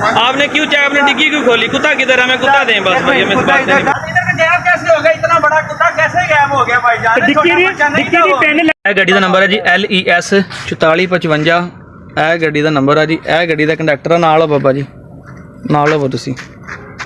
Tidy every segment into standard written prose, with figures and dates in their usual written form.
आपने क्यों चाहे आपने डिग्गी क्यों खोली? कुत्ता किधर है? हमें कुत्ता दें बस भैया। मैं बात नहीं गैप कैसे हो गया? इतना बड़ा कुत्ता कैसे गैप हो गया भाईजान? गड्डी का नंबर है जी LES 4455। ਇਹ ਗੱਡੀ ਦਾ ਨੰਬਰ ਆ ਜੀ। ਇਹ ਗੱਡੀ ਦਾ ਕੰਡਕਟਰ ਆ। ਨਾਲ ਬਾਬਾ ਜੀ ਨਾਲ ਹੋ ਤੁਸੀਂ।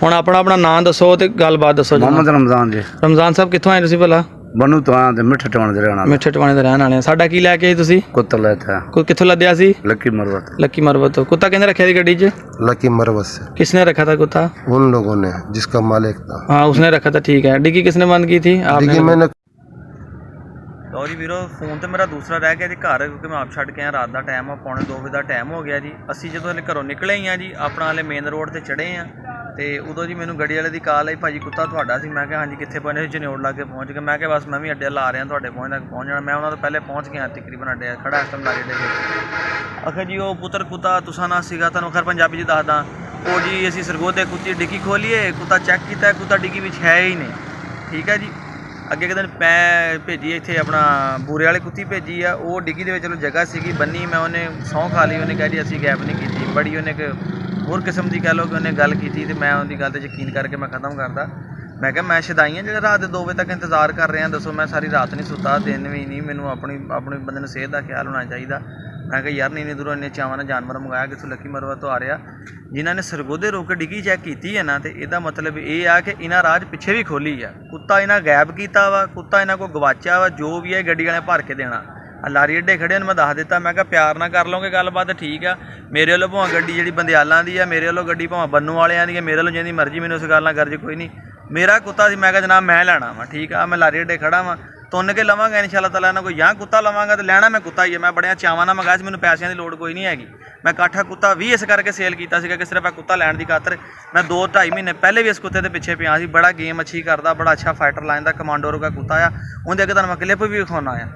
ਹੁਣ ਆਪਣਾ ਨਾਮ ਦੱਸੋ ਤੇ ਗੱਲਬਾਤ ਦੱਸੋ ਜੀ। मोहम्मद रमजान जी। ਰਮਜ਼ਾਨ ਸਾਹਿਬ ਕਿੱਥੋਂ ਆਏ ਤੁਸੀਂ ਭਲਾ? बनू तो आया मिठे टवाने दे रहना ਮਿੱਠੇ ਟਵਾਣੇ ਦੇ ਰਹਿਣ ਵਾਲੇ ਆ। ਸਾਡਾ ਕੀ ਲੈ ਕੇ ਆਏ ਤੁਸੀਂ? कुत्ता लेता ਕੋਈ ਕਿੱਥੋਂ ਲੱਦਿਆ ਸੀ? लकी मरवत। ਲੱਕੀ ਮਰਵਤ ਤੋਂ। ਕੁੱਤਾ ਕਿਹਨੇ ਰੱਖਿਆ ਸੀ ਗੱਡੀ 'ਚ? लकी मरवत से किसने रखा था कुत्ता? उन लोगों ने जिसका मालिक था। हाँ उसने रखा था। ठीक है। डिग्गी किसने बंद की थी? आपने। मैंने ਲਓ ਜੀ ਵੀਰੋ, ਫੋਨ ਤੇ ਮੇਰਾ ਦੂਸਰਾ ਰਹਿ ਗਿਆ ਜੀ ਘਰ, ਕਿਉਂਕਿ ਮੈਂ ਆਪ ਛੱਡ ਕੇ ਆਇਆ। ਰਾਤ ਦਾ ਟਾਈਮ ਆ, 1:45 ਵਜੇ ਦਾ ਟਾਈਮ ਹੋ ਗਿਆ ਜੀ। ਅਸੀਂ ਜਦੋਂ ਹਲੇ ਘਰੋਂ ਨਿਕਲੇ ਹੀ ਆ ਜੀ, ਆਪਣਾ ਹਲੇ ਮੇਨ ਰੋਡ ਤੇ ਚੜ੍ਹੇ ਆ ਤੇ ਉਦੋਂ ਜੀ ਮੈਨੂੰ ਗੱਡੀ ਵਾਲੇ ਦੀ ਕਾਲ ਆਈ, ਭਾਜੀ ਕੁੱਤਾ ਤੁਹਾਡਾ ਸੀ। ਮੈਂ ਕਿਹਾ ਹਾਂਜੀ ਕਿੱਥੇ ਪਹੁੰਚੇ? ਜਨਿਓੜ ਲਾ ਕੇ ਪਹੁੰਚ ਗਏ। ਮੈਂ ਕਿਹਾ ਬਸ ਮੈਂ ਵੀ ਅੱਡੇ ਲਾ ਰਿਹਾ, ਤੁਹਾਡੇ ਪਹੁੰਚ ਜਾਣਾ। ਮੈਂ ਉਹਨਾਂ ਤੋਂ ਪਹਿਲੇ ਪਹੁੰਚ ਗਿਆ ਤਕਰੀਬਨ ਅੱਡੇ ਖੜਾ ਇਸ ਟਾਈਮ ਲਾਰੇ ਦੇ ਵਿੱਚ। ਆਖਿਰ ਜੀ ਉਹ ਪੁੱਤਰ ਕੁੱਤਾ ਤੁਸਾਂ ਨਾ ਸੀਗਾ, ਤੁਹਾਨੂੰ ਖੈਰ ਪੰਜਾਬੀ 'ਚ ਦੱਸਦਾ। ਉਹ ਜੀ ਅਸੀਂ ਸਰਗੋਦੇ ਕੁੱਤੀ ਡਿੱਗੀ ਖੋਲੀਏ, ਕੁੱਤਾ ਚੈੱਕ ਕੀਤਾ, ਕੁੱਤਾ ਡਿੱਗੀ ਵਿੱਚ ਹੈ ਹੀ ਨਹੀਂ। ਠੀਕ ਹੈ ਜੀ। ਅੱਗੇ ਇੱਕ ਦਿਨ ਮੈਂ ਭੇਜੀ ਇੱਥੇ ਆਪਣਾ ਬੂਰੇ ਵਾਲੇ ਕੁੱਤੀ ਭੇਜੀ ਆ। ਉਹ ਡਿੱਗੀ ਦੇ ਵਿੱਚ ਚਲੋ ਜਗ੍ਹਾ ਸੀਗੀ ਬੰਨੀ, ਮੈਂ ਉਹਨੇ ਸਹੁੰ ਖਾ ਲਈ। ਉਹਨੇ ਕਿਹਾ ਜੀ ਅਸੀਂ ਗੈਪ ਨਹੀਂ ਕੀਤੀ। ਬੜੀ ਉਹਨੇ ਇੱਕ ਹੋਰ ਕਿਸਮ ਦੀ ਕਹਿ ਲਓ ਕਿ ਉਹਨੇ ਗੱਲ ਕੀਤੀ ਤੇ ਮੈਂ ਉਹਦੀ ਗੱਲ 'ਤੇ ਯਕੀਨ ਕਰਕੇ ਮੈਂ ਖ਼ਤਮ ਕਰਦਾ। ਮੈਂ ਕਿਹਾ ਮੈਂ ਸ਼ਦਾਈ ਹਾਂ ਜਿਹੜਾ ਰਾਤ ਦੇ 2 ਵਜੇ ਤੱਕ ਇੰਤਜ਼ਾਰ ਕਰ ਰਿਹਾ। ਦੱਸੋ ਮੈਂ ਸਾਰੀ ਰਾਤ ਨਹੀਂ ਸੁੱਤਾ, ਦਿਨ ਵੀ ਨਹੀਂ। ਮੈਨੂੰ ਆਪਣੀ ਬੰਦੇ ਨੂੰ ਸਿਹਤ ਦਾ ਖਿਆਲ ਹੋਣਾ ਚਾਹੀਦਾ। ਮੈਂ ਕਿਹਾ ਯਾਰ ਨਹੀਂ ਦੂਰੋਂ ਇੰਨੇ ਚਾਵਾਂ ਨਾਲ ਜਾਨਵਰ ਮੰਗਾਇਆ, ਕਿੱਥੋਂ ਲੱਕੀ ਮਰਵਤ ਤੋਂ ਆ ਰਿਹਾ। ਜਿਨ੍ਹਾਂ ਨੇ ਸਰਗੋਦੇ ਰੋਕ ਕੇ ਡਿੱਗੀ ਚੈੱਕ ਕੀਤੀ ਹੈ ਨਾ, ਤੇ ਇਹਦਾ ਮਤਲਬ ਇਹ ਆ ਕਿ ਇਹਨਾਂ ਰਾਜ ਪਿੱਛੇ ਵੀ ਖੋਲੀ ਆ। ਕੁੱਤਾ ਇਹਨਾਂ ਗਾਇਬ ਕੀਤਾ ਵਾ, ਕੁੱਤਾ ਇਹਨਾਂ ਕੋਲ ਗਵਾਚਿਆ ਵਾ। ਜੋ ਵੀ ਹੈ ਗੱਡੀ ਵਾਲੇ ਭਰ ਕੇ ਦੇਣਾ। ਲਾਰੀ ਅੱਡੇ ਖੜੇ ਨੂੰ ਮੈਂ ਦੱਸ ਦਿੱਤਾ, ਮੈਂ ਕਿਹਾ ਪਿਆਰ ਨਾਲ ਕਰ ਲਓਗੇ ਗੱਲਬਾਤ ਠੀਕ ਆ। ਮੇਰੇ ਵੱਲੋਂ ਭਾਵੇਂ ਗੱਡੀ ਜਿਹੜੀ ਬੰਦਿਆਲਾਂ ਦੀ ਆ, ਮੇਰੇ ਵੱਲੋਂ ਗੱਡੀ ਭਾਵੇਂ ਬੰਨੂ ਵਾਲਿਆਂ ਦੀ ਆ, ਮੇਰੇ ਵੱਲੋਂ ਜਿਹਦੀ ਮਰਜ਼ੀ, ਮੈਨੂੰ ਉਸ ਗੱਲ ਨਾਲ ਗਰਜ ਕੋਈ ਨਹੀਂ। ਮੇਰਾ ਕੁੱਤਾ ਸੀ, ਮੈਂ ਕਿਹਾ ਜਨਾਬ ਮੈਂ ਲੈਣਾ ਵਾ। ਠੀਕ ਆ, ਮੈਂ ਲਾਰੀ ਅੱਡੇ ਖੜਾ ਵਾਂ, ਤੁੰਨ ਕੇ ਲਵਾਂਗਾ ਇਨਸ਼ਾ ਤਾਲਾ। ਇਹਨਾਂ ਕੋਈ ਜਾਂ ਕੁੱਤਾ ਲਵਾਂਗਾ ਤੇ ਲੈਣਾ ਮੈਂ ਕੁੱਤਾ ਹੀ ਹੈ। ਮੈਂ ਬੜਿਆਂ ਚਾਵਾਂ ਨਾਲ ਮੰਗਾਇਆ ਸੀ, ਮੈਨੂੰ ਪੈਸਿਆਂ ਦੀ ਲੋੜ ਕੋਈ ਨਹੀਂ ਹੈਗੀ। ਮੈਂ ਇਕੱਠਾ ਕੁੱਤਾ ਵੀ ਇਸ ਕਰਕੇ ਸੇਲ ਕੀਤਾ ਸੀਗਾ ਕਿ ਸਿਰਫ ਕੁੱਤਾ ਲੈਣ ਦੀ ਖਾਤਰ। ਮੈਂ 2-2.5 ਮਹੀਨੇ ਪਹਿਲੇ ਵੀ ਇਸ ਕੁੱਤੇ ਦੇ ਪਿੱਛੇ ਪਿਆ ਸੀ। ਬੜਾ ਗੇਮ ਅੱਛੀ ਕਰਦਾ, ਬੜਾ ਅੱਛਾ ਫਾਈਟਰ ਲਾਈਨ ਦਾ ਕਮਾਂਡੋ ਰੋਗਾ ਕੁੱਤਾ ਆ। ਉਹਦੇ ਅੱਗੇ ਤੁਹਾਨੂੰ ਮੈਂ ਕਲਿੱਪ ਵੀ ਵਿਖਾਉਣਾ ਆ।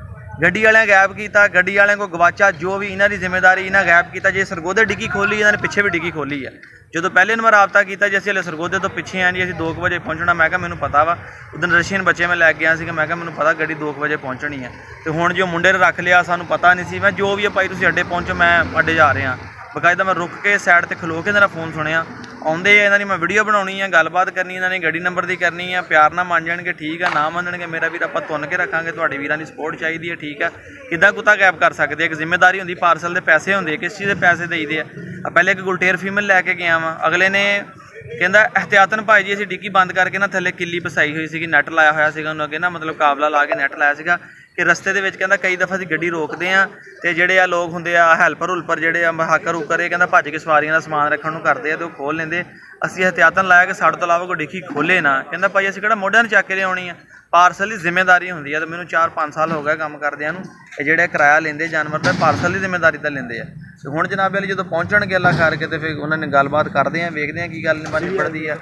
ਗੱਡੀ ਵਾਲਿਆਂ ਗਾਇਬ ਕੀਤਾ, ਗੱਡੀ ਵਾਲਿਆਂ ਕੋਲ ਗਵਾਚਾ। ਜੋ ਵੀ ਇਹਨਾਂ ਦੀ ਜ਼ਿੰਮੇਵਾਰੀ, ਇਹਨਾਂ ਗਾਇਬ ਕੀਤਾ। ਜੇ ਸਰਗੋਦੇ ਡਿੱਗੀ ਖੋਲੀ, ਇਹਨਾਂ ਨੇ ਪਿੱਛੇ ਵੀ ਡਿੱਗੀ ਖੋਲੀ ਆ। ਜਦੋਂ ਪਹਿਲੇ ਨੰਬਰ ਰਾਬਤਾ ਕੀਤਾ ਜੀ ਅਸੀਂ ਹਲੇ ਸਰਗੋਦੇ ਤੋਂ ਪਿੱਛੇ ਆਂ ਜੀ, ਅਸੀਂ 2 ਵਜੇ ਪਹੁੰਚਣਾ। ਮੈਂ ਕਿਹਾ ਮੈਨੂੰ ਪਤਾ ਵਾ, ਉਦੋਂ ਰਸ਼ੀਅਨ ਬੱਚੇ ਮੈਂ ਲੈ ਕੇ ਗਿਆ ਸੀਗਾ। ਮੈਂ ਕਿਹਾ ਮੈਨੂੰ ਪਤਾ ਗੱਡੀ 2 ਵਜੇ ਪਹੁੰਚਣੀ ਹੈ। ਤੇ ਹੁਣ ਜੋ ਮੁੰਡੇ ਨੇ ਰੱਖ ਲਿਆ, ਸਾਨੂੰ ਪਤਾ ਨਹੀਂ ਸੀ। ਮੈਂ ਜੋ ਵੀ ਹੈ ਭਾਈ ਤੁਸੀਂ ਅੱਡੇ ਪਹੁੰਚੋ, ਮੈਂ ਅੱਡੇ ਜਾ ਰਿਹਾ। ਬਕਾਇਦਾ ਮੈਂ ਰੁਕ ਕੇ ਸਾਈਡ 'ਤੇ ਖਲੋ ਕੇ ਇਹਨਾਂ ਦਾ ਫੋਨ ਸੁਣਿਆ। ਆਉਂਦੇ ਆ, ਇਹਨਾਂ ਦੀ ਮੈਂ ਵੀਡੀਓ ਬਣਾਉਣੀ ਆ, ਗੱਲਬਾਤ ਕਰਨੀ, ਇਹਨਾਂ ਨੇ ਗੱਡੀ ਨੰਬਰ ਦੀ ਕਰਨੀ ਆ। ਪਿਆਰ ਨਾਲ ਮੰਨ ਜਾਣਗੇ ਠੀਕ ਆ, ਨਾ ਮੰਨਣਗੇ ਮੇਰਾ ਵੀਰ ਆਪਾਂ ਤੁੰਨ ਕੇ ਰੱਖਾਂਗੇ। ਤੁਹਾਡੇ ਵੀਰਾਂ ਦੀ ਸਪੋਰਟ ਚਾਹੀਦੀ ਹੈ। ਠੀਕ ਆ, ਕਿੱਦਾਂ ਕੁੱਤਾ ਗਾਇਬ ਕਰ ਸਕਦੇ? ਇੱਕ ਜ਼ਿੰਮੇਵਾਰੀ ਹੁੰਦੀ, ਪਾਰਸਲ ਦੇ ਪੈਸੇ ਹੁੰਦੇ, ਕਿਸ ਚੀਜ਼ ਦੇ ਪੈਸੇ ਦੇਈਦੇ ਆ। ਪਹਿਲੇ ਇੱਕ ਗੁਲਟੇਰ ਫੀਮੇਲ ਲੈ ਕੇ ਗਿਆ ਵਾਂ, ਅਗਲੇ ਨੇ ਕਹਿੰਦਾ ਇਹਤਿਆਤਨ ਭਾਈ ਜੀ ਅਸੀਂ ਡਿੱਗੀ ਬੰਦ ਕਰਕੇ ਨਾ ਥੱਲੇ ਕਿੱਲੀ ਪਸਾਈ ਹੋਈ ਸੀਗੀ, ਨੈੱਟ ਲਾਇਆ ਹੋਇਆ ਸੀਗਾ ਉਹਨੂੰ ਅੱਗੇ ਨਾ, ਮਤਲਬ ਕਾਬਲਾ ਲਾ ਕੇ ਨੈੱਟ ਲਾਇਆ ਸੀਗਾ ਕਿ ਰਸਤੇ ਦੇ ਵਿੱਚ ਕਹਿੰਦਾ ਕਈ ਦਫਾ ਅਸੀਂ ਗੱਡੀ ਰੋਕਦੇ ਆ ਤੇ ਜਿਹੜੇ ਆ ਲੋਕ ਹੁੰਦੇ ਆ ਹੈਲਪਰ ਹੁਲਪਰ ਜਿਹੜੇ ਆ ਹਾਕਰ ਹੁਕਰ, ਇਹ ਕਹਿੰਦਾ ਭੱਜ ਕੇ ਸਵਾਰੀਆਂ ਦਾ ਸਮਾਨ ਰੱਖਣ ਨੂੰ ਕਰਦੇ ਆ ਤੇ ਉਹ ਖੋਲ ਲੈਂਦੇ। ਅਸੀਂ ਇਹਤਿਆਤਨ ਲਾਇਆ ਕਿ ਸਾਡੇ ਤੋਂ ਇਲਾਵਾ ਕੋਈ ਡਿੱਗੀ ਖੋਲੇ ਨਾ। ਕਹਿੰਦਾ ਭਾਈ ਅਸੀਂ ਕਿਹੜਾ ਮੋਢਿਆਂ ਨੂੰ ਚੱਕ ਕੇ ਲਿਆਉਣੀ ਆ, ਪਾਰਸਲ ਦੀ ਜ਼ਿੰਮੇਵਾਰੀ ਹੁੰਦੀ ਆ। ਤੇ ਮੈਨੂੰ 4-5 ਸਾਲ ਹੋ ਗਏ ਕੰਮ ਕਰਦਿਆਂ ਨੂੰ। ਇਹ ਜਿਹੜੇ ਕਿਰਾਇਆ ਲੈਂਦੇ ਜਾਨਵਰ ਦਾ, ਪਾਰਸਲ ਦੀ ਜ਼ਿੰਮੇਵਾਰੀ ਤਾਂ ਲੈਂਦੇ ਆ। ਤੇ ਹੁਣ ਜਨਾਬ ਵਾਲੀ ਜਦੋਂ ਪਹੁੰਚਣਗੇ ਅੱਲਾ ਕਰਕੇ ਤੇ ਫਿਰ ਉਹਨਾਂ ਨੇ ਗੱਲਬਾਤ ਕਰਦੇ ਆ, ਵੇਖਦੇ ਆ ਕੀ ਗੱਲ ਬਣੀ ਪੜਦੀ ਆ।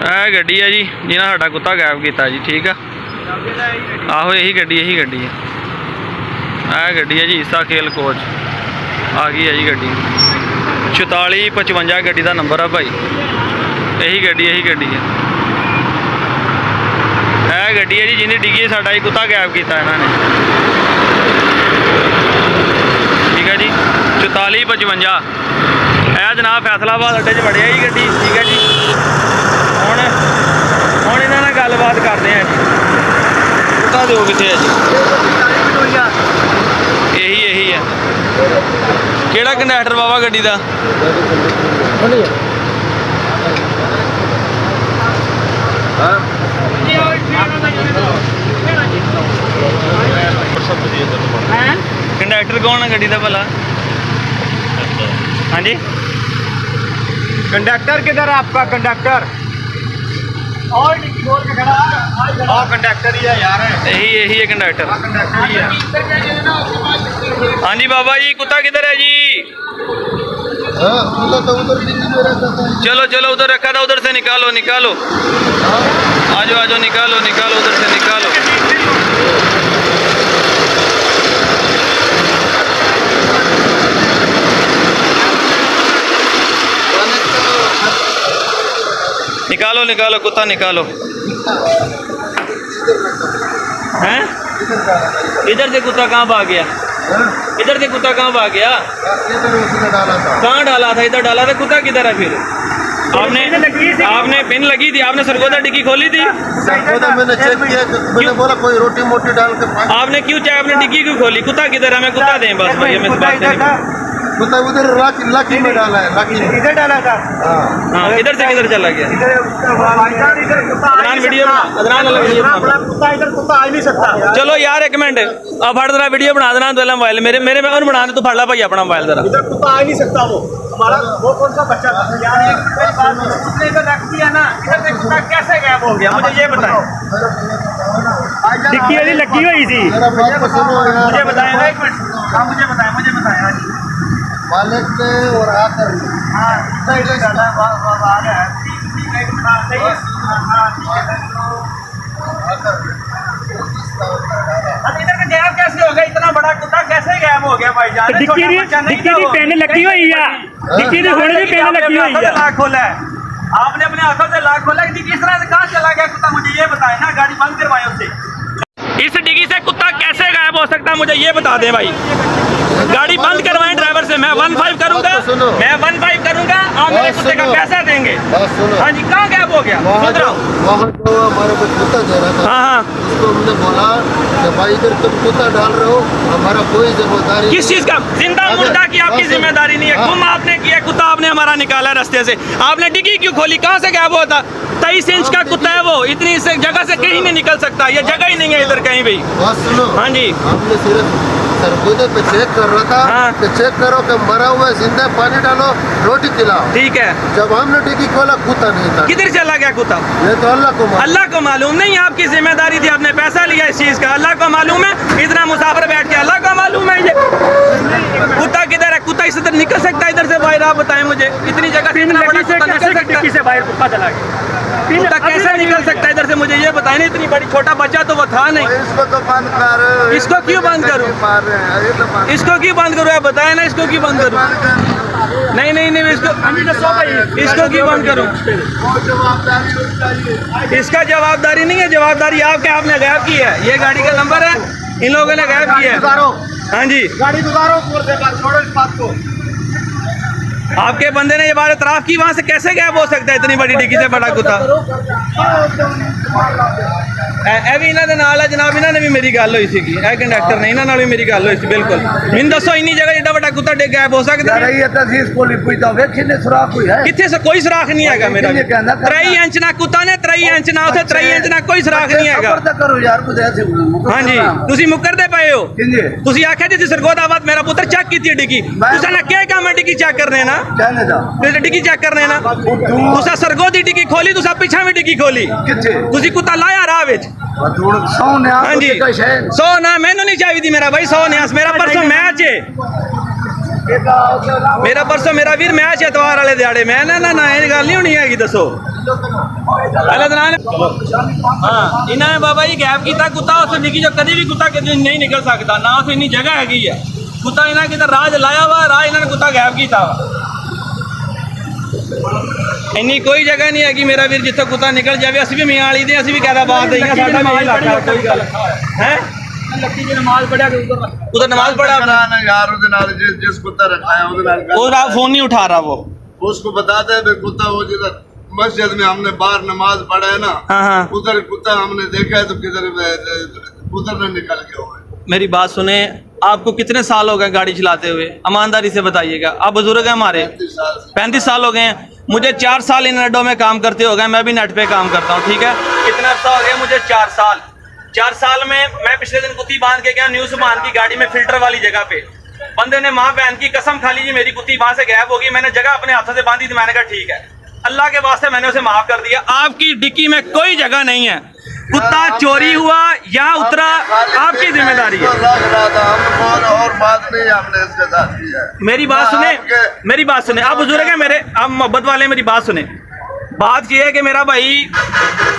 ਇਹ ਗੱਡੀ ਆ ਜੀ ਜਿਹਨਾਂ ਸਾਡਾ ਕੁੱਤਾ ਗਾਇਬ ਕੀਤਾ ਜੀ। ਠੀਕ ਆ, ਆਹੋ ਇਹੀ ਗੱਡੀ ਹੈ। ਇਹ ਗੱਡੀ ਹੈ ਜੀ ਈਸਾ ਖੇਲ ਕੋਚ ਆ ਗਈ ਹੈ ਜੀ ਗੱਡੀ 4455 ਗੱਡੀ ਦਾ ਨੰਬਰ ਆ ਭਾਈ। ਇਹੀ ਗੱਡੀ ਹੈ। ਇਹ ਗੱਡੀ ਹੈ ਜੀ ਜਿਹਨੇ ਡਿੱਗੀ ਸਾਡਾ ਹੀ ਕੁੱਤਾ ਗਾਇਬ ਕੀਤਾ ਇਹਨਾਂ ਨੇ। ਠੀਕ ਹੈ ਜੀ 4455 ਇਹ ਜਨਾਬ ਫੈਸਲਾਬਾਦ ਅੱਡੇ 'ਚ ਵੜਿਆ ਜੀ ਗੱਡੀ। ਠੀਕ ਹੈ ਜੀ, ਹੁਣ ਇਹਨਾਂ ਨਾਲ ਗੱਲਬਾਤ ਕਰਦੇ ਆ ਜੀ। ਕੁੱਤਾ ਦਿਓ ਕਿੱਥੇ ਹੈ ਜੀ? ਇਹੀ ਹੈ। ਕਿਹੜਾ ਕੰਡਕਟਰ ਬਾਬਾ ਗੱਡੀ ਦਾ? कंडक्टर कौन है गाड़ी का भला? हाँ जी, कंडक्टर किधर है आपका? कंडक्टर और कंडक्टर ही है यार। यही है कंडक्टर। हाँ जी बाबा जी, कुत्ता किधर है जी? चलो उधर रखा था, उधर से निकालो। आ जाओ निकालो उधर से निकालो। निकालो कुत्ता निकालो। हैं इधर से कुत्ता कहाँ भाग गया? इधर से कुत्ता कहाँ भाग गया? इधर उसने डाला था। कहाँ डाला था? इधर डाला था। कुत्ता किधर है फिर? आपने पिन लगी थी, आपने सरगोदा डिक्की खोली थी? सरगोदा मैंने चेक किया, मैंने बोला कोई रोटी मोटी डाल के। आपने क्यों चाहे आपने डिक्की क्यों खोली? कुत्ता किधर है? हमें कुत्ता दें बस भैया, मैं इस बात नहीं। कुत्ता उधर लाकी में डाला है, लाकी में। इधर डाला था। हाँ, इधर से किधर चला गया? अदनान वीडियो अदनान वाला वीडियो बना। कुत्ता इधर कुत्ता आ नहीं सकता। चलो यार एक मिनट, अब फट जरा वीडियो बना देना तो मोबाइल मेरे में और बना दे, तू फड़ ला भाई अपना मोबाइल जरा। इधर कुत्ता आ नहीं सकता। वो हमारा वो कौन सा बच्चा था यार? एक बात उसने इधर रख दिया ना, इधर से कुत्ता कैसे गायब हो गया मुझे ये बताओ। डिक्की वाली लगी हुई थी। मुझे बताएं ना, एक मिनट। हाँ मुझे बताएं। मालिक ने और आकर हाँ इधर डाला आ रहा है। अब इधर का गायब कैसे हो गया? इतना बड़ा कुत्ता कैसे गायब हो गया भाईजान? डिक्की की पेन लगी हुई है। डिक्की की होने की पेन लगी हुई है। लाख खोला है आपने, अपने हाथों से लाख खोला। किस तरह से कहाँ चला गया कुत्ता मुझे ये बताएं ना। गाड़ी बंद करवाएं उससे। इस डिग्गी से कुत्ता कैसे गायब हो सकता है मुझे ये बता दें भाई। गाड़ी बंद करवाएं ड्राइवर से। मैं 15 करूंगा, आप मेरे कुत्ते का पैसा देंगे। हाँ जी, कहाँ गायब हो गया? वहाँ जो हमारे को कुत्ता दे रहा था, हाँ उसको हमने बोला कि भाई इधर तुम कुत्ता डाल रहे हो, हमारा कोई जिम्मेदारी। किस चीज का? जिंदा मुर्दा की आपकी जिम्मेदारी नहीं है। गुम आपने किया, कुत्ता आपने हमारा निकाला रास्ते से। आपने डिग्गी क्यों खोली? कहाँ से गायब हुआ था? 23 इंच का कुत्ता है वो, इतनी जगह से कहीं नहीं निकल सकता। ये जगह ही नहीं है इधर कहीं भी। बात सुनो। हाँ जी, हमने सिर्फ सरगोदे पे चेक कर रहा था। हाँ। कि चेक करो कि मरा हुआ है, जिंदा है, पानी डालो, रोटी खिलाओ। ठीक है। जब हमने डिग्गी खोला कुत्ता नहीं था। किधर चला गया कुत्ता? ये तो अल्लाह को मालूम। अल्लाह को मालूम नहीं, आपकी जिम्मेदारी थी, आपने पैसा लिया इस चीज का। अल्लाह को मालूम है, इतना मुसाफिर बैठ के अल्लाह को मालूम है। ये कुत्ता किधर है? कुत्ता इस तरह निकल सकता है इधर से बाहर? आप बताएं मुझे। इतनी जगह से इतना बड़ा कुत्ता निकल सकता है? से बाहर कुत्ता चला गया। कुत्ता कैसे निकल सकता है इधर से? मुझे ये बताएं ना। इतनी बड़ी, छोटा बच्चा तो वो था नहीं। इसको तो बंद कर। इसको क्यों बंद करूं? मार रहे हैं, ये तो बंद इसको क्यों बंद करूं? आप बताएं ना, इसको क्यों बंद करूं? नहीं, इसको क्यों बंद करूं? इसका जवाबदारी नहीं है। जवाबदारी आपने गायब की है। ये गाड़ी का नंबर है, इन लोगों ने गायब किया है। हाँ जी, गाड़ी गुजारो, छोड़ो इस बात को। आपके बंदे ने ये बात इतराफ की। वहां से कैसे गायब हो सकता है इतनी बड़ी डिग्गी से बड़ा कुत्ता? इन्हों के नाल जनाब, इन्होंने भी मेरी गल हुई सी। कंडक्टर ने इन्होंने भी मेरी गल हुई सी। बिल्कुल मैनूं दसो, इन्नी जगह एडा बड़ा कुत्ता गायब हो सकता है? कितने से कोई सुराख नहीं है मेरा। 23 इंच ना कुत्ता ने, 23 इंच ना उसे, 23 इंच ना कोई सुराख नहीं है। हाँ जी, तुसी मुकरदे पे हो। तुसी आख्या जी सरगोदाबाद मेरा पुत्र चेक की डिग्गी। तुसा ने क्या काम है डिग्गी चेक करने ना? डिग्गी चेक करने ना? तुसा सरगोदी डिग्गी खोली, तुसा पीछा भी डिग्गी खोली। तुसी कुत्ता लाया राह विच। हाँ जी, 100 ना मैनू नहीं चाहिए थी मेरा भाई। 100 न्यास मेरा परसों मैच है। मेरा वीर मैच है इतवार वाले दिहाड़े। मैं ना ये गल नहीं होनी है। दसो हाँ, इन्हें बाबा जी गैप किया कुत्ता। उस डिग्गी जो कभी भी कुत्ता नहीं निकल सकता ना। उस इन्नी जगह हैगी है। कुत्ता इन्हें किधर राज लाया हुआ, राह इन्होंने कुत्ता गैप किया। इन्नी कोई जगह नहीं है कि मेरा वीर जितों कुत्ता निकल जाए। असं भी मियाँ वाली दे, असं भी कहता बात है। नमाज पढ़ा उधर नमाज पढ़ा यार जिस कुत्ता रखा है वो फोन नहीं उठा रहा। वो उसको बताते हैं कुत्ता वो जिधर मस्जिद में हमने बाहर नमाज पढ़ा है ना, हाँ, उधर कुत्ता हमने देखा है तो किधर उधर न निकल के हुए। मेरी बात सुने, आपको कितने साल हो गए गाड़ी चलाते हुए? ईमानदारी से बताइएगा। आप बुजुर्ग हैं हमारे, 35 साल हो गए हैं। मुझे 4 साल इन नेटों में काम करते हो गए। मैं भी नेट पे काम करता हूँ, ठीक है। कितना अर्सा हो गया मुझे? 4 साल। 4 साल में मैं पिछले दिन कुत्ती बांध के गया, न्यूज़ बांध की गाड़ी में, फिल्टर वाली जगह पे। बंदे ने माँ बहन की कसम खा लीजिए, मेरी कुत्ती वहां से गायब होगी। मैंने जगह अपने हाथों से बांधी थी। मैंने कहा ठीक है, अल्लाह के वास्ते मैंने उसे माफ कर दिया। आपकी डिक्की में कोई जगह नहीं है। कुत्ता चोरी हुआ या उतरा, आपकी जिम्मेदारी है। और बात नहीं हमने इसके साथ की है। मेरी बात सुने, आप बुजुर्ग हैं मेरे, आप मोहब्बत वाले, मेरी बात सुने। बात यह है कि मेरा भाई,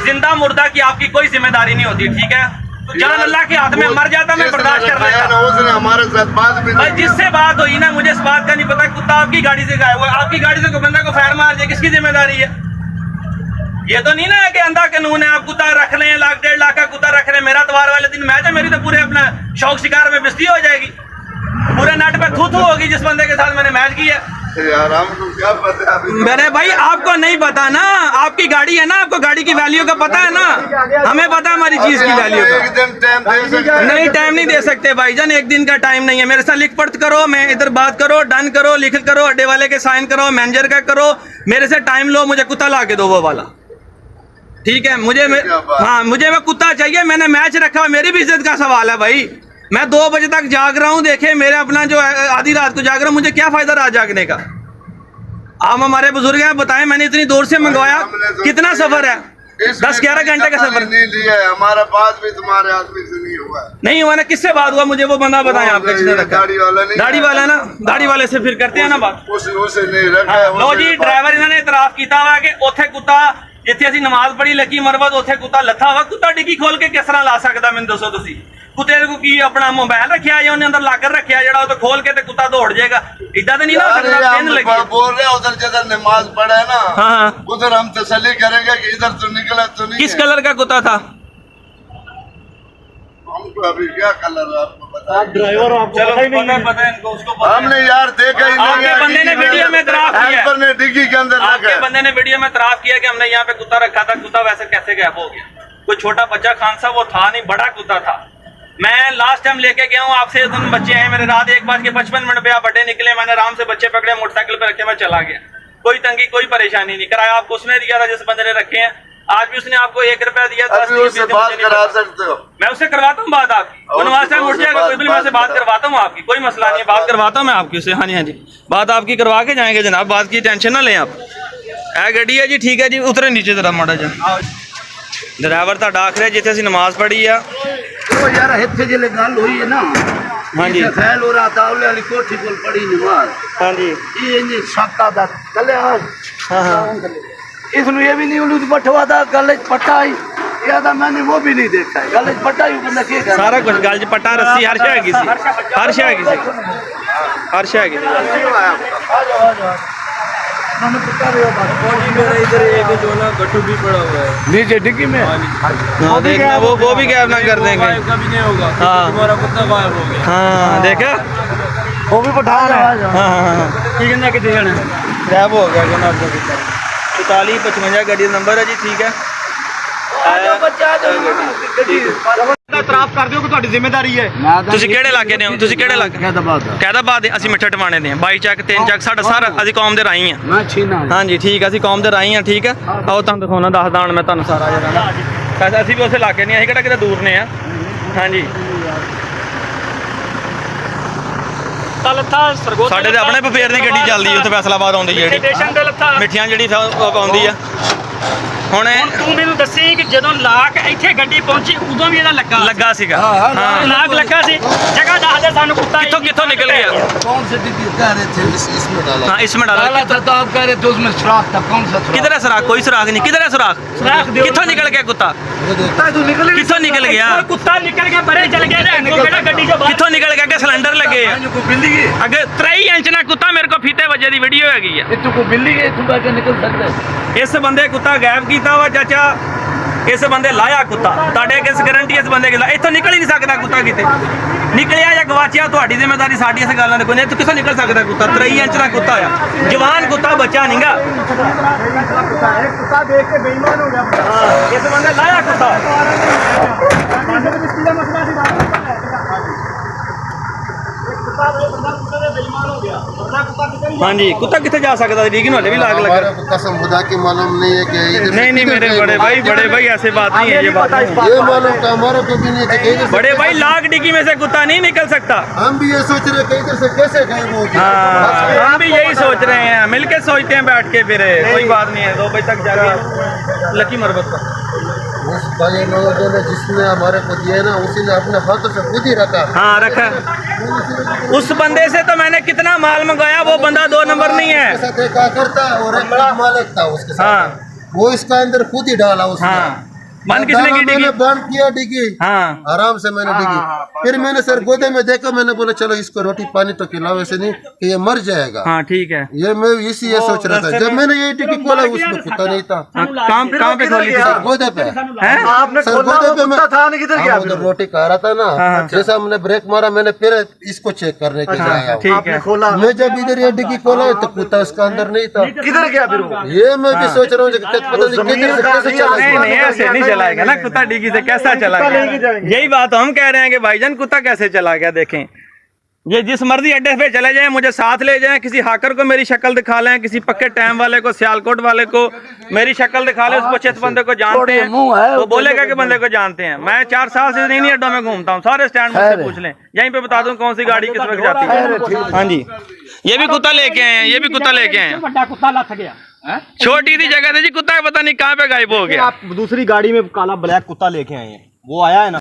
जिंदा मुर्दा की आपकी कोई जिम्मेदारी नहीं होती, ठीक है। तो जान अल्लाह के हाथ में मर जाता, मैं बर्दाश्त कर लेता। उसने हमारे साथ बात भी भाई जिससे बात हुई ना, मुझे इस बात का नहीं पता। कुत्ता आपकी गाड़ी से गायब हुआ, आपकी गाड़ी से कोई बंदा को फायर मार जाए, किसकी जिम्मेदारी है? ये तो नहीं ना है कि अंधा कानून है, आप कुत्ता रख लें, 1 लाख 1.5 लाख का कुत्ता रख लें। मेरा त्योहार वाले दिन मैच है, मेरी तो पूरे अपना शौक शिकार में बेइज्जती हो जाएगी। पूरे नेट पे थू थू होगी जिस बंदे के साथ मैंने मैच किया। यार हमको क्या पता है अभी। मेरे भाई आपको नहीं पता ना, आपकी गाड़ी है ना, आपको गाड़ी की वैल्यू का पता है ना, हमें पता है हमारी चीज की वैल्यू का। एक दिन टाइम दे सकते हैं। नहीं टाइम नहीं दे सकते भाईजान, एक दिन का टाइम नहीं है। मेरे साथ लिख पढ़ करो, मैं इधर बात करो, डन करो, लिख करो, अड्डे वाले के साइन करो, मैनेजर का करो, मेरे से टाइम लो, मुझे कुत्ता ला के दो वो वाला, ठीक है। हाँ मुझे वो कुत्ता चाहिए, मैंने मैच रखा, मेरी भी इज्जत का सवाल है भाई। मैं 2 बजे तक जाग रहा हूँ, देखे मेरे अपना जो आधी रात को जाग रहा हूँ, मुझे क्या फायदा रात जागने का। आप हमारे बुजुर्ग हैं, बताएं मैंने इतनी दूर से मंगवाया, कितना सफर है, 10-11 घंटे का सफर नहीं लिया है, हमारा बात भी तुम्हारे आदमी से नहीं हुआ। नहीं हुआ ना, किससे बात हुआ मुझे वो बंदा बताएं आप किसने रखा। गाड़ी वाला नहीं, गाड़ी वाला ना, गाड़ी वाले से फिर करते हैं ना बात। उसे नहीं रखा है। लो जी ड्राइवर इन्होंने इतराफ किया हुआ कि ਉੱਥੇ ਕੁੱਤਾ ਜਿੱਥੇ ਅਸੀਂ ਨਮਾਜ਼ ਪੜ੍ਹੀ ਲੱਗੀ ਮਰਵਤ ਉੱਥੇ ਕੁੱਤਾ ਲੱਥਾ ਵਾ। ਕੁੱਤਾ ਡਿੱਗੀ ਖੋਲ ਕੇ ਕਿਸ ਤਰ੍ਹਾਂ ਲਾ ਸਕਦਾ, ਮੈਨੂੰ ਦੱਸੋ ਤੁਸੀਂ। ਕੁੱਤੇ ਕੋ ਕੀ ਆਪਣਾ ਮੋਬਾਈਲ ਰੱਖਿਆ ਜਾਂ ਉਹਨੇ ਅੰਦਰ ਲਾਕਰ ਰੱਖਿਆ ਜਿਹੜਾ ਉਹ ਤੋਂ ਖੋਲ ਕੇ ਤੇ ਕੁੱਤਾ ਦੌੜ ਜਾਏਗਾ, ਇਦਾਂ ਤਾਂ ਨਹੀਂ ना हो सकता। पिन लगी बोल रहे हैं उधर जिधर नमाज पढ़े ना, हाँ उधर हम तसल्ली करेंगे कि इधर तो निकला तो नहीं। किस कलर का कुत्ता था? हमको अभी क्या कलर है आपको पता है? ड्राइवर आपको चलो पता है इनको, उसको पता है। हमने यार देखा ही नहीं आपके है। बंदे ने वीडियो में इतराफ किया, हेल्पर ने डिग्गी के अंदर आपके रखा। बंदे ने वीडियो में इतराफ किया कि हमने यहाँ पे कुत्ता रखा था, कुत्ता वैसे कैसे गायब हो गया। कोई छोटा बच्चा खान साहब वो था नहीं, बड़ा कुत्ता था। मैं लास्ट टाइम लेके गया हूँ आपसे, दोनों बच्चे हैं मेरे, रात 1:55 पे आप बड्डे निकले, मैंने आराम से बच्चे पकड़े, मोटरसाइकिल पे रखे, मैं चला गया, कोई तंगी कोई परेशानी नहीं। किराया आपको उसने दिया था जिस बंदे ने रखे हैं, आज भी उसने आपको 1 रुपया दिया, 10 अभी उससे बात करा सकते हो। मैं उससे करवाता हूँ बात आपकी, वो नमाज टाइम उठ जाएगा कोई भी, मैं उससे बात करवाता हूँ आपकी, कोई मसला नहीं है, बात करवाता हूँ मैं आपकी उससे। हाँ जी हाँ जी, बात आपकी करवा के जाएंगे जनाब, बात की टेंशन ना लें आप। ए गड्डी है जी, ठीक है जी, उतरे नीचे जरा माड़ा जा। ड्राइवर ਤੁਹਾਡਾ ਆਖ ਰਿਹਾ ਜਿੱਥੇ ਅਸੀਂ ਨਮਾਜ਼ ਪੜ੍ਹੀ ਆ। ਉਹ ਯਾਰ ਇੱਥੇ ਜਿਹੜੇ ਗੱਲ ਹੋਈ ਹੈ ਨਾ, ਹਾਂਜੀ ਖੈਲ ਹੋ ਰਹਾ ਤਾਂ ਉਹਲੇ ਵਾਲੀ ਕੋਠੀ ਕੋਲ ਪੜੀ ਨਮਾਜ਼। ਹਾਂਜੀ ਇਹ ਇੰਜ ਸ਼ੱਕਾ ਦਾ ਕੱਲਿਆ। ਹਾਂ ਹਾਂ ਇਸ ਨੂੰ ਇਹ ਵੀ ਨਹੀਂ ਉਲੂ ਪਟਵਾ ਦਾ ਗੱਲ ਚ ਪੱਟਾ ਹੀ ਇਹ ਤਾਂ ਮੈंने वो भी नहीं देखा है, ਗੱਲ ਚ ਪੱਟਾ ਹੀ ਬੰਦਾ ਕੀ ਕਰ ਸਾਰਾ ਕੁਝ ਗੱਲ 'ਚ ਪੱਟਾ ਰੱਸੀ ਹਰ ਸ਼ੈ ਹੈਗੀ ਸੀ, ਹਰ ਸ਼ੈ ਹੈਗੀ ਸੀ, ਹਰ ਸ਼ੈ ਹੈਗੀ ਸੀ। मेरा इधर एक जो ना गट्टू भी पड़ा हुआ है नीचे डिग्गी में। हाँ देखना वो भी गायब ना कर देंगे, कभी नहीं होगा। हाँ। तुम्हारा कुत्ता गायब हो गया। हाँ देखा, वो भी पठान है। हाँ हाँ हाँ ठीक है ना, कितने जने गायब हो गया जनाब का कुत्ता। 4455 गाड़ी का नंबर है जी, ठीक है। इतराफ कर दियो कि ਤੁਹਾਡੀ ਜ਼ਿੰਮੇਵਾਰੀ ਹੈ। ਤੁਸੀਂ ਕਿਹੜੇ ਇਲਾਕੇ ਦੇ ਹੋ? ਤੁਸੀਂ ਕਿਹੜੇ ਇਲਾਕੇ? ਕੈਦਾਬਾਦ ਦੇ। ਅਸੀਂ ਮਿੱਠੇ ਟਵਾਣੇ ਦੇ ਹਾਂ, 22 ਚੱਕ 3 ਚੱਕ, ਸਾਡਾ ਸਾਰਾ ਅਸੀਂ ਕੌਮ ਦੇ ਰਾਹੀਂ ਆ। ਮੈਂ ਛੀਨਾ। ਹਾਂਜੀ ਠੀਕ ਆ, ਅਸੀਂ ਕੌਮ ਦੇ ਰਾਹੀਂ ਆ, ਠੀਕ ਆ। ਆਓ ਤੁਹਾਨੂੰ ਦਿਖਾਉਣਾ, ਦੱਸਦਾ ਹੁਣ ਮੈਂ ਤੁਹਾਨੂੰ ਸਾਰਾ ਜਰਾ। ਅਸੀਂ ਵੀ ਉਸ ਇਲਾਕੇ ਨਹੀਂ, ਅਸੀਂ ਕਿਹੜਾ ਕਿਤੇ ਦੂਰ ਨੇ ਆ। ਹਾਂਜੀ ਸਾਡੇ ਤੇ ਆਪਣੇ ਪਪੇਰ ਦੀ ਗੱਡੀ ਚੱਲਦੀ ਉੱਥੇ ਫੈਸਲਾਬਾਦ ਆਉਂਦੀ ਜਿਹੜੀ ਮਿੱਠੀਆਂ ਜਿਹੜੀ ਉਹ ਆਉਂਦੀ ਆ। ਹੁਣ ਤੂੰ ਮੈਨੂੰ ਦੱਸੀ ਕਿ ਜਦੋਂ ਲਾਕ ਇੱਥੇ ਗੱਡੀ ਪਹੁੰਚੀ ਉਦੋਂ ਵੀ ਇਹਦਾ ਲੱਗਾ ਸੀਗਾ। ਹਾਂ ਲਾਕ ਲੱਗਾ ਸੀ। जगह ਦੱਸ ਦੇ ਸਾਨੂੰ ਕੁੱਤਾ कितों निकल गया? कौन से डिग्गी कह रहे थे इसमें डाला? हाँ इसमें डाला। डाला था तो आप कह रहे थे उसमें सुराख था, कौन सा सुराख? किधर है सुराख? कोई सुराख नहीं। किधर है सुराख? कितों निकल गया कुत्ता? कितों निकल गया? ਕੁੱਤਾ ਨਿਕਲ ਕੇ ਪਰੇ ਚਲ ਗਿਆ ਤੇ ਅੱਗੋਂ ਕਿਹੜਾ ਗੱਡੀ ਚੋਂ कितों निकल गया? कि सिलेंडर लगे है को बिल्ली है, अगे 3 इंच ना कुत्ता मेरे को फीते वजे दी वीडियो हैगी है। इतु को बिल्ली है, इतु का निकल सकता है। इस बंदे कुत्ता गायब कीता वा चाचा, इस बंदे लाया कुत्ता ਤੁਹਾਡੇ किस गारंटी इस बंदे के इथों निकल ही नहीं सकता कुत्ता किते निकलिया या गवाचिया ਤੁਹਾਡੀ ਜ਼ਿੰਮੇਵਾਰੀ ਸਾਡੀ ਇਸ ਗੱਲਾਂ ਦੇ ਕੋਈ ਨਹੀਂ। ਤੂੰ ਕਿੱਥੋਂ ਨਿਕਲ ਸਕਦਾ ਕੁੱਤਾ? 3 ਇੰਚ ਦਾ ਕੁੱਤਾ ਆ, ਜਵਾਨ ਕੁੱਤਾ, ਬੱਚਾ ਨਹੀਂਗਾ। ਕੁੱਤਾ ਦੇਖ ਕੇ ਬੇਈਮਾਨ ਹੋ ਗਿਆ। ਹਾਂ ਇਸ ਬੰਦੇ ਲਾਇਆ ਕੁੱਤਾ। हाँ जी कुत्ता कितने जा सकता है? लीकिन वाले भी लाग लगा। हमारे को कसम खुदा की मालूम नहीं है कि इधर नहीं नहीं मेरे बड़े भाई ऐसे बात नहीं है, ये बात नहीं। ये मालूम था हमारे को भी नहीं था कि इधर से बड़े भाई लाख डिग्गी में से कुत्ता नहीं निकल सकता। हम भी ये सोच रहे कि इधर से कैसे गायब हो गया। हाँ हम भी यही सोच रहे हैं, मिलके सोचते हैं बैठ के, फिर कोई बात नहीं है। 2 बजे तक जाके लकी मरबत पर उस भाई लोगों ने जिसने हमारे को दिया ना उसी ने अपने हाथों से खुद ही रखा। हाँ रखा। उस बंदे से तो मैंने कितना माल मंगाया, वो बंदा 2 नंबर नहीं है। उसके साथ एक करता है और एक मालिक था उसके साथ। हाँ वो इसका अंदर खुद ही डाला उसने। हाँ बंद किसने की मैंने डिग्गी? बंद किया डिग्गी, हाँ आराम से मैंने डिग्गी। फिर मैंने सर गोदे में देखा, मैंने बोला चलो इसको रोटी पानी तो खिलाओ, ऐसे नहीं कि ये मर जाएगा। हाँ ठीक है। ये मैं इसी ये सोच रहा था। जब मैंने ये डिग्गी खोला उसमें कुत्ता नहीं था। कहाँ पे खोली थी? सर गोदे पे, हैं? सर गोदे पे मैं हम उधर रोटी खा रहा था ना, जैसा हमने ब्रेक मारा मैंने फिर इसको चेक करने के लिए आया। ठीक है। मैं जब इधर ये डिग्गी खोला तो कुत्ता उसका अंदर नहीं था। किधर गया फिर वो? ये मैं भी सोच रहा हूँ पता नहीं किधर से कैसे चला नहीं नहीं ऐसे नहीं चलाएगा ना कुत्ता, डिग्गी से कैसा चला गया? यही बात हम कह रहे हैं कि भाईजान कुत्ता कैसे चला गया। देखें ये जिस मर्जी अड्डे पे चले जाएं, मुझे साथ ले जाएं, किसी हाकर को मेरी शक्ल दिखा लें, किसी पक्के टाइम वाले को, सियालकोट वाले को मेरी शक्ल दिखा लें, उसको चित बंदे को जानते हैं, वो बोलेगा कि बंदे को जानते हैं। मैं 4 साल से नहीं अड्डों में घूमता हूँ, सारे स्टैंड मुझसे पूछ लें, यहीं पे बता दूं कौन सी गाड़ी किस वक्त जाती है। हाँ जी ये भी कुत्ता लेके आए हैं, ये भी कुत्ता लेके आए हैं। कुत्ता लथ गया छोटी सी जगह थी जी, कुत्ता पता नहीं कहाँ पे गायब हो गया। आप दूसरी गाड़ी में काला ब्लैक कुत्ता लेके आए हैं, वो आया है ना?